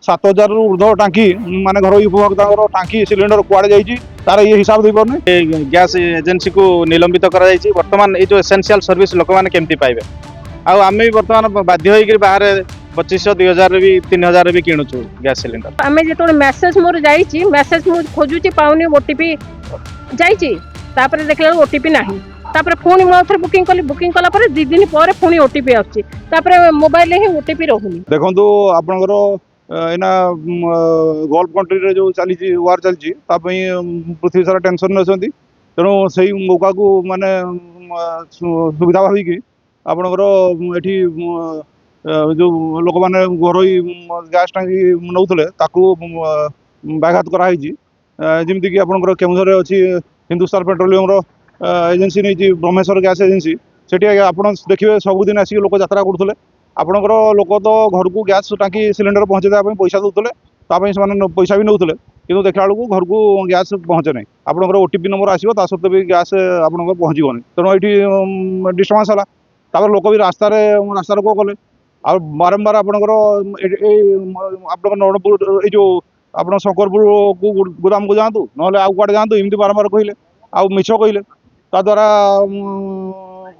7,000 रु ऊर्ध्व टांकी माने घर उपभोक्ता टांकी सिलिंडर कुआड़े जाइए तार ये हिसाब दे पारे। गैस एजेंसी को निलंबित करा बर्तमान ये जो एसेंशियल सर्विस लोक मैंने केमती पाइबे आम भी बर्तमान बाध्य होकर बाहर 2500 2000 भी 3000 भी किणुचु गैस सिलिंडर। आम जो मेसेज मोर जाइए मेसेज मुझे खोजुची पाऊनी ओटीपी जाइए देखला ओटीपी नहीं पुणी मुझे बुकिंग कला 2 दिन पर पुणी ओटीपी आसपर मोबाइल ही ओटीपी रोनी। देखो आपणकर एना गल्फ कंट्री रे जो चली वार चलती पृथ्वी सारा टेंशन अच्छा तेणु से मौका को माने सुविधा भाविकी आपणकर ये जो लोक मैंने घर गैस टांकी नौले व्याघात कराई जमीक आपंकर केउझर अच्छी हिंदुस्तान पेट्रोलियम एजेंसी नहीं ब्रह्मेश्वर गैस एजेंसी से आप देखिए सबुदिन आसिक लोक यात्रा करुले आपणकर लोक तो घर को गैस टांकी सिलिंडर पहुँचे देवाई पैसा दूसरे से पैसा भी नौले कि देखा बेलू घर को गैस पहुँचे ना आपंकर ओटीपी नंबर आसो ता सत्वे भी गैस आप पहुँचबनी तेणु ये डिस्टर्बांस है लोक भी रास्तार रोक कले आ बारंबार आपंकर आप नरणपुर ये आप शंकरपुर को गोदाम को जातु ना आउ कड़े जातु एमती बारंबार कहले आ मिछ कहले द्वारा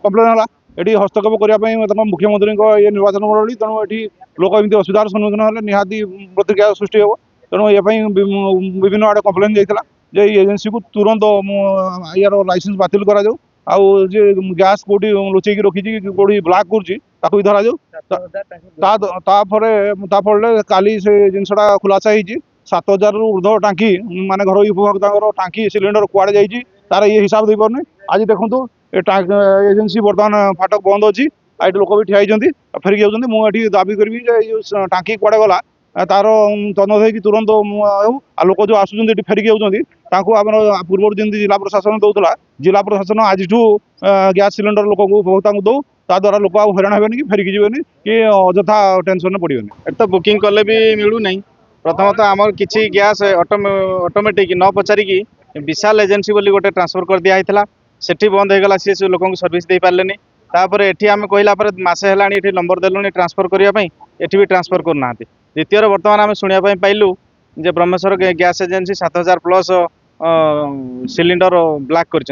कम्प्लेन है ये हस्तक्षेप करने मुख्यमंत्री ये निर्वाचन मंडली तेणु ये लोक एमती असुविधार सम्मुखीन है निहाती प्रतिक्रिया सृष्टि हे तेणु ये विभिन्न आड़े कम्प्लेन जाता जे एजेंसी को तुरंत यार लाइसेंस बातिल करा जाऊ आउ जे गैस कोटी लुचेक रखी कौटी ब्लाक कर धरा जाऊ काली से जिनसा खुलासा होती 7,000 रु ऊर्ध्व टांकी माने घर उपभोक्ता टांकी सिलिंडर कुआड़े जाइए तार ये हिसाब दे पारे। आज देखो ये एजेंसी बर्तमान फाटक बंद अच्छी आई लोक भी ठियाई फेरिक जाऊँगी मुझे दाबी करी टांकी कुआड़े गला तार तदंत हो तुरंत आ लोक जो आसुँच फेरिक जाऊँगी पूर्व जमी जिला प्रशासन दौला जिला प्रशासन आज गैस सिलिंडर लोक उपभोक्ता को दौ द्वारा लोक हैरान हेनी कि फेरिकी जीवन कि अଯଥା टेंशन पड़े तो बुकिंग कले भी मिलू ना। प्रथमतः आम किसी गैस ऑटोमेटिक न पचारिकी विशाल एजेंसी बोली गोटे ट्रांसफर कर दिया होता सेठी बंद होगा सी लोक सर्विस दे पारे तापर एठी आम कहला मसे है नंबर देलुनी ट्रांसफर करने एठी भी ट्रांसफर करना। द्वितीय बर्तमान आम शुणा पाइलु जे Brahmeshwar gas agency 7,000 plus cylinder black कर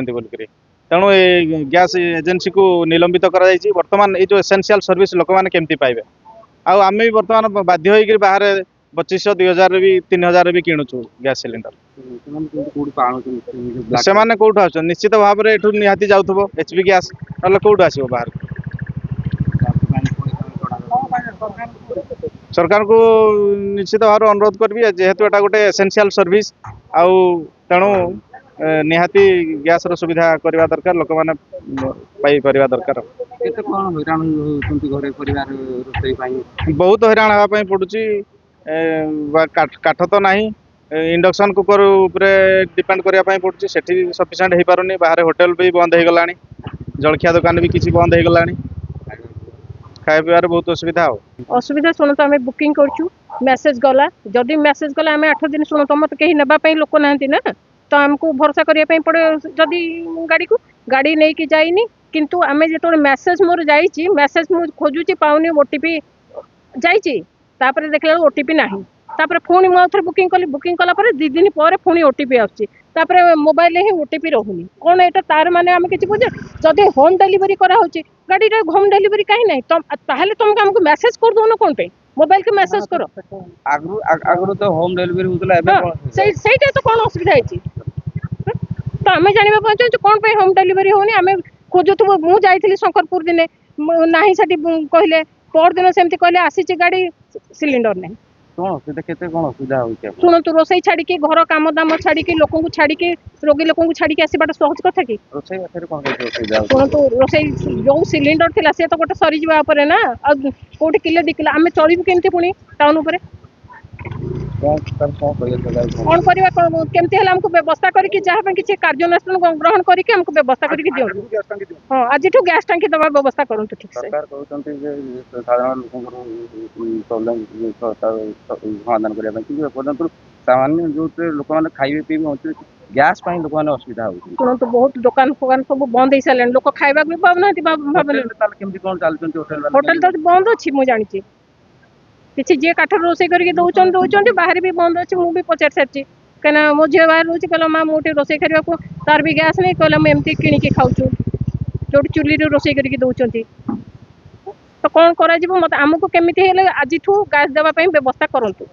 तेणु ये गैस एजेंसी को निलंबित करा बर्तमान ये जो एसेंशियल सर्विस लोक मैंने केमती पाइबे आम भी बर्तमान बाध्य होकर बाहर 2500 2000 भी 3000 भी किणुचु गैस सिलिंडर से मैंने कौट आस निश्चित भाव में ये निहाती जाऊब एचपी गैस ना कौट आसो बाहर सरकार को निश्चित भाव अनुरोध करी जेहेतु एटा गोटे एसेंशियल सर्विस आउ तेणु निहाती गैस रो सुविधा करवा दरकार लोक मैंने पाई परिवा दरकार बहुत हैरान हाँपाई पड़ुची काठ तो ना इंडक्शन कुकर उपरे डिपेंड करने पड़ुची सेठी सफिशिएंट हो पारुनी बाहर होटेल भी बंद हो गलानी जलखिया दुकान भी किसी बंद हो गलानी खाया पीबार बहुत असुविधा असुविधा शुणु तो आम बुकिंग करूँ मेसेज गला जदि मेसेज गला आम 8 दिन शुणु तुम तो कहीं नापी लोक ना तो आमको भरोसा करने पड़े जदि गाड़ी नहीं कि जाइनी किंतु आम जो मेसेज मोर जाइए मेसेज मुझे खोजुची पाऊनी ओटीपी जाइए देखला ओटीपी नहीं पुणी मुझे बुकिंग कला 2 दिन पर पुणी ओटीपी आसपर मोबाइल ही ओटीपी रोनी कौन एटा तार माने आम कि बुझे जदि होम डिलीवरी करा गाड़ी होम डिलीवरी कहीं ना तुमको आमको मेसेज कर दौन कौन पे मोबाइल के मेसेज करो आगु तो होम डिलीवरी होता तो कौन असुविधा है तो आम जाना चाहूँ कौन पे होम डिलीवरी होनी आम खोजुव मुझे शंकरपुर दिने ना कहले पर दिन सेमती कहले आसी गाड़ी सिलिंडर नहीं शुणु रोसई छाड़ी घर काम दाम छाड़ी लोक छाड़ी रोगी लोक छाड़ी आसवाटा सहज कथा कि शुणु रोसई जो सिलिंडर थिला से तो गोटे सरीजा ना कौटी किले 2 किलो आम चलू केमती पुणी टाउन उपर कौन करवा केमती आमको व्यवस्था करके जहाँ किसी कार्यानुष्ठान ग्रहण करके आमको व्यवस्था करके दिखाँ हाँ आज गैस टांकी दवा व्यवस्था करूँ ठीक से समाधान करने सामान्य जो लोक मैंने खाइबे पीबे गैस लोक मैंने असुविधा शुणु तो बहुत दुकान फुकान सब बंद हो सारे लोक खाइबा भी पाऊना होटेल तो बंद अच्छी मुझे जानी କିଛି ଯିଏ କାଠରେ ରୋଷେଇ କରିକି ଦଉଛନ୍ତି ବାହାରେ ବି ବନ୍ଦ ଅଛି। ମୁଁ ବି ପଚାରି ସାରିଛି, କାହିଁକିନା ମୋ ଝିଅ ବାହାରେ ରହୁଛି, କହିଲା ମା ମୁଁ ଟିକେ ରୋଷେଇ କରିବାକୁ, ତାର ବି ଗ୍ୟାସ୍ ନାହିଁ, କହିଲା ମୁଁ ଏମିତି କିଣିକି ଖାଉଛୁ ଯୋଉଠି ଚୁଲିରେ ରୋଷେଇ କରିକି ଦଉଛନ୍ତି। ତ କ'ଣ କରାଯିବ, ମତେ ଆମକୁ କେମିତି ହେଲେ ଆଜିଠୁ ଗ୍ୟାସ୍ ଦେବା ପାଇଁ ବ୍ୟବସ୍ଥା କରନ୍ତୁ।